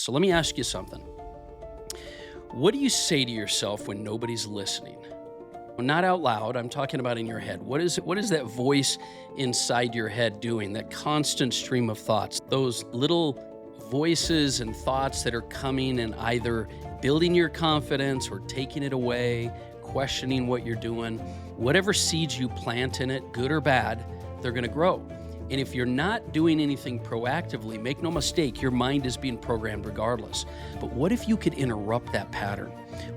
So let me ask you something. What do you say to yourself when nobody's listening? Well, not out loud, I'm talking about in your head. What is that voice inside your head doing? That constant stream of thoughts, those little voices and thoughts that are coming and either building your confidence or taking it away, questioning what you're doing. Whatever seeds you plant in it, good or bad, they're going to grow. And if you're not doing anything proactively, make no mistake, your mind is being programmed regardless. But what if you could interrupt that pattern?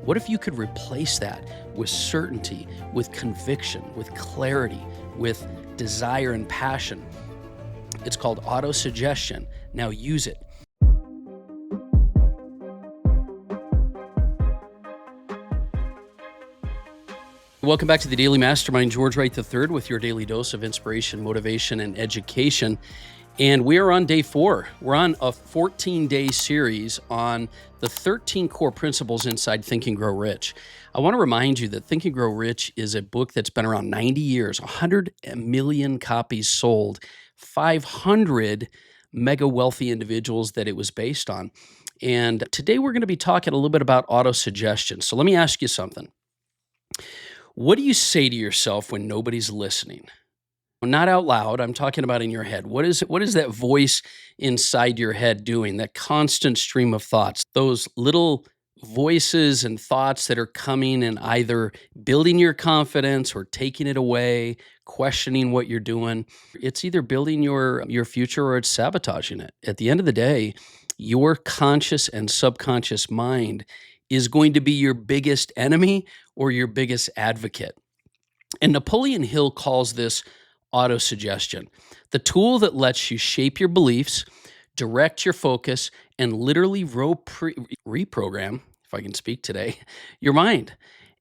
What if you could replace that with certainty, with conviction, with clarity, with desire and passion? It's called autosuggestion. Now use it. Welcome back to the Daily Mastermind. George Wright III with your daily dose of inspiration, motivation, and education. And we are on day 4. We're on a 14-day series on the 13 core principles inside Think and Grow Rich. I want to remind you that Think and Grow Rich is a book that's been around 90 years, 100 million copies sold, 500 mega wealthy individuals that it was based on. And today we're going to be talking a little bit about autosuggestion. So let me ask you something. What do you say to yourself when nobody's listening? Not out loud, I'm talking about in your head. What is that voice inside your head doing? That constant stream of thoughts, those little voices and thoughts that are coming and either building your confidence or taking it away, questioning what you're doing. It's either building your future or it's sabotaging it. At the end of the day, your conscious and subconscious mind is going to be your biggest enemy or your biggest advocate. And Napoleon Hill calls this autosuggestion, the tool that lets you shape your beliefs, direct your focus, and literally reprogram, if I can speak today, your mind.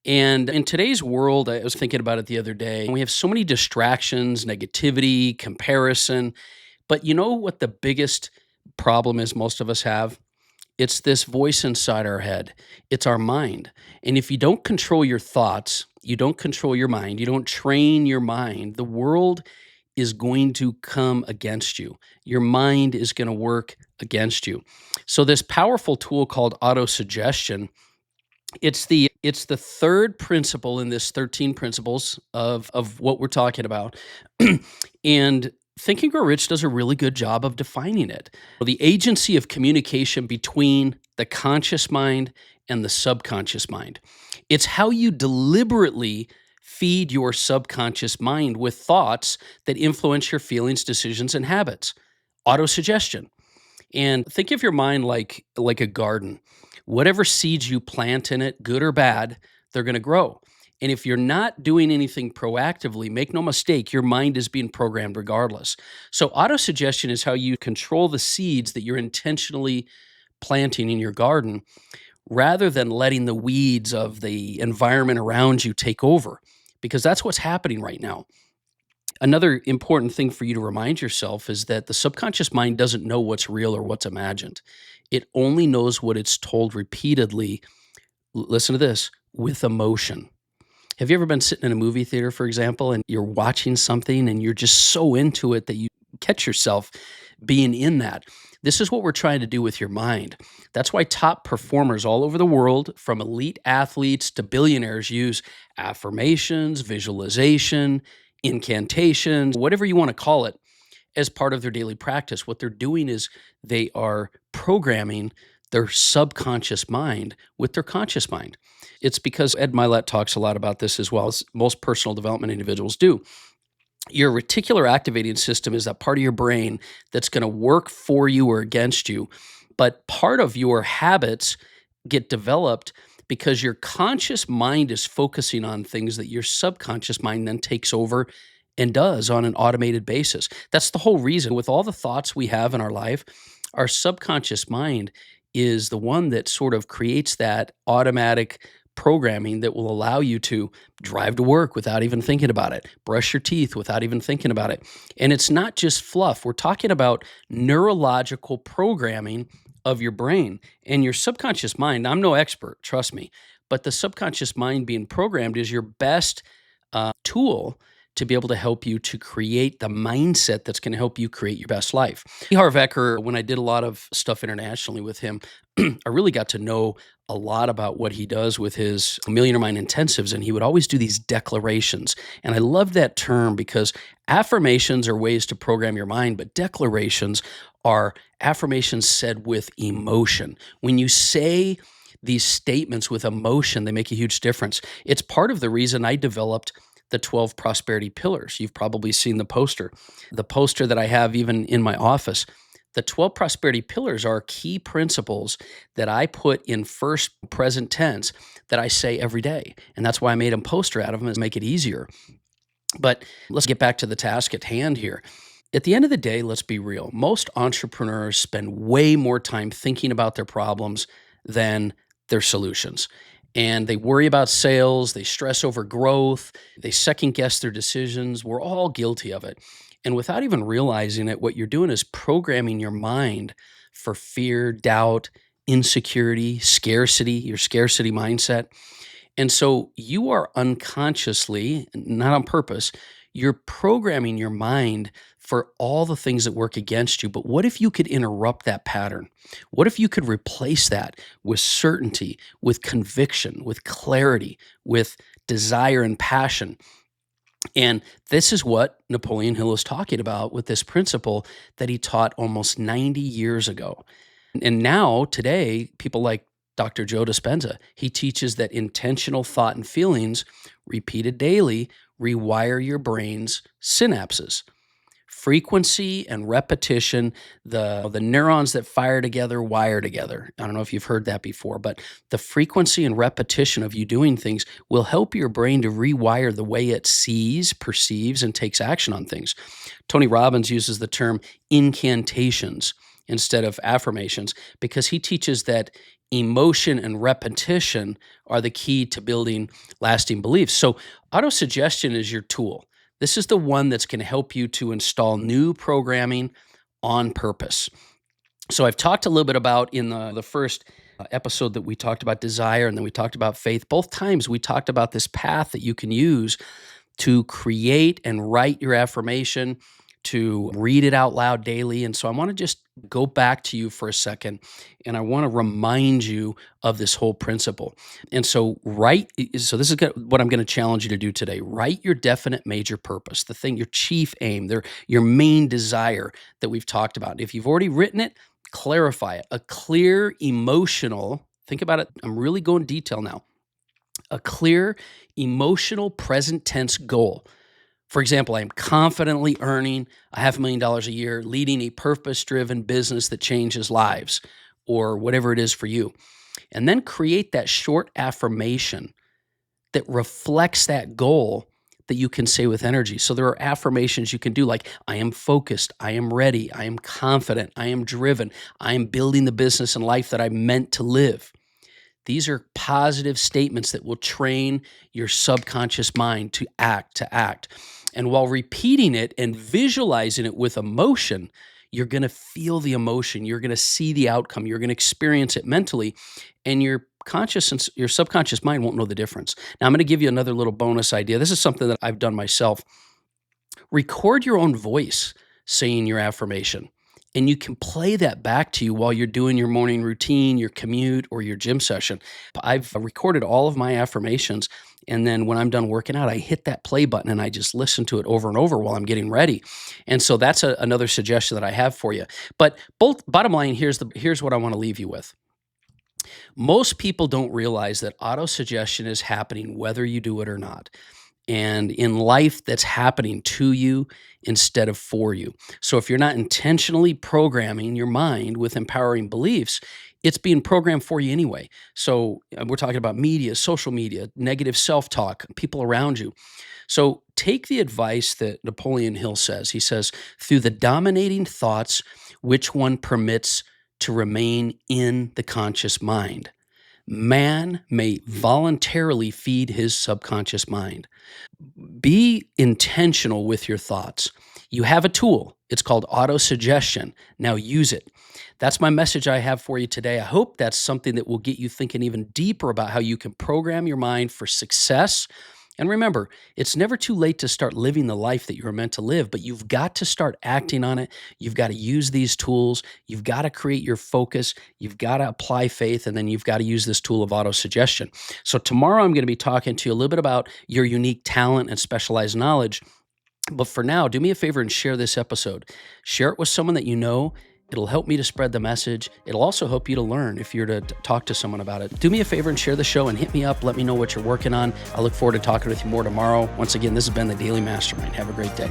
And in today's world, I was thinking about it the other day, we have so many distractions, negativity, comparison. But you know what the biggest problem is most of us have? It's this voice inside our head. It's our mind. And if you don't control your thoughts, you don't control your mind, you don't train your mind, the world is going to come against you. Your mind is going to work against you. So this powerful tool called autosuggestion, it's the third principle in this 13 principles of what we're talking about. And Think and Grow Rich does a really good job of defining it. The agency of communication between the conscious mind and the subconscious mind. It's how you deliberately feed your subconscious mind with thoughts that influence your feelings, decisions, and habits. Autosuggestion. And think of your mind like a garden. Whatever seeds you plant in it, good or bad, they're going to grow. And if you're not doing anything proactively, make no mistake, your mind is being programmed regardless. So autosuggestion is how you control the seeds that you're intentionally planting in your garden rather than letting the weeds of the environment around you take over, because that's what's happening right now. Another important thing for you to remind yourself is that the subconscious mind doesn't know what's real or what's imagined. It only knows what it's told repeatedly, listen to this, with emotion. Have you ever been sitting in a movie theater, for example, and you're watching something and you're just so into it that you catch yourself being in that? This is what we're trying to do with your mind. That's why top performers all over the world, from elite athletes to billionaires, use affirmations, visualization, incantations, whatever you want to call it, as part of their daily practice. What they're doing is they are programming their subconscious mind with their conscious mind. It's because Ed Mylett talks a lot about this as well, as most personal development individuals do. Your reticular activating system is that part of your brain that's going to work for you or against you. But part of your habits get developed because your conscious mind is focusing on things that your subconscious mind then takes over and does on an automated basis. That's the whole reason. With all the thoughts we have in our life, our subconscious mind is the one that sort of creates that automatic programming that will allow you to drive to work without even thinking about it, brush your teeth without even thinking about it. And it's not just fluff. We're talking about neurological programming of your brain and your subconscious mind. I'm no expert, trust me, but the subconscious mind being programmed is your best tool to be able to help you to create the mindset that's going to help you create your best life. Harvecker, when I did a lot of stuff internationally with him, I really got to know a lot about what he does with his Millionaire Mind intensives. And he would always do these declarations. And I love that term because affirmations are ways to program your mind, but declarations are affirmations said with emotion. When you say these statements with emotion, they make a huge difference. It's part of the reason I developed the 12 prosperity pillars. You've probably seen the poster that I have even in my office. The 12 prosperity pillars are key principles that I put in first present tense that I say every day. And that's why I made a poster out of them, is to make it easier. But let's get back to the task at hand here. At the end of the day, let's be real. Most entrepreneurs spend way more time thinking about their problems than their solutions. And they worry about sales, they stress over growth, they second guess their decisions. We're all guilty of it. And without even realizing it, what you're doing is programming your mind for fear, doubt, insecurity, scarcity, your scarcity mindset. And so you are unconsciously, not on purpose, you're programming your mind for all the things that work against you. But what if you could interrupt that pattern? What if you could replace that with certainty, with conviction, with clarity, with desire and passion? And this is what Napoleon Hill is talking about with this principle that he taught almost 90 years ago. And now, today, people like Dr. Joe Dispenza, he teaches that intentional thought and feelings repeated daily rewire your brain's synapses. Frequency and repetition, the neurons that fire together wire together. I don't know if you've heard that before, but the frequency and repetition of you doing things will help your brain to rewire the way it sees, perceives, and takes action on things. Tony Robbins uses the term incantations instead of affirmations because he teaches that emotion and repetition are the key to building lasting beliefs. So autosuggestion is your tool. This is the one that's going to help you to install new programming on purpose. So I've talked a little bit about in the first episode that we talked about desire and then we talked about faith. Both times we talked about this path that you can use to create and write your affirmation, to read it out loud daily. And so I want to just go back to you for a second and I want to remind you of this whole principle. And so so this is what I'm going to challenge you to do today. Write your definite major purpose, the thing, your chief aim, your main desire that we've talked about. If you've already written it, clarify it. A clear emotional, think about it. I'm really going detail now. A clear emotional present tense goal. For example, I am confidently earning $500,000 a year, leading a purpose-driven business that changes lives, or whatever it is for you. And then create that short affirmation that reflects that goal that you can say with energy. So there are affirmations you can do like, I am focused, I am ready, I am confident, I am driven, I am building the business and life that I meant to live. These are positive statements that will train your subconscious mind to act. And while repeating it and visualizing it with emotion, you're going to feel the emotion. You're going to see the outcome. You're going to experience it mentally. And your conscious and your subconscious mind won't know the difference. Now, I'm going to give you another little bonus idea. This is something that I've done myself. Record your own voice saying your affirmation. And you can play that back to you while you're doing your morning routine, your commute, or your gym session. I've recorded all of my affirmations. And then when I'm done working out, I hit that play button and I just listen to it over and over while I'm getting ready. And so that's another suggestion that I have for you. But bottom line, here's what I want to leave you with. Most people don't realize that autosuggestion is happening whether you do it or not. And in life, that's happening to you instead of for you. So if you're not intentionally programming your mind with empowering beliefs, it's being programmed for you anyway. So we're talking about media, social media, negative self-talk, people around you. So take the advice that Napoleon Hill says. He says, through the dominating thoughts, which one permits to remain in the conscious mind, man may voluntarily feed his subconscious mind. Be intentional with your thoughts. You have a tool. It's called autosuggestion. Now use it. That's my message I have for you today. I hope that's something that will get you thinking even deeper about how you can program your mind for success And remember, it's never too late to start living the life that you're meant to live, but you've got to start acting on it. You've got to use these tools. You've got to create your focus. You've got to apply faith, and then you've got to use this tool of autosuggestion. So tomorrow I'm going to be talking to you a little bit about your unique talent and specialized knowledge. But for now, do me a favor and share this episode. Share it with someone that you know. It'll help me to spread the message. It'll also help you to learn if you're to talk to someone about it. Do me a favor and share the show and hit me up. Let me know what you're working on. I look forward to talking with you more tomorrow. Once again, this has been the Daily Mastermind. Have a great day.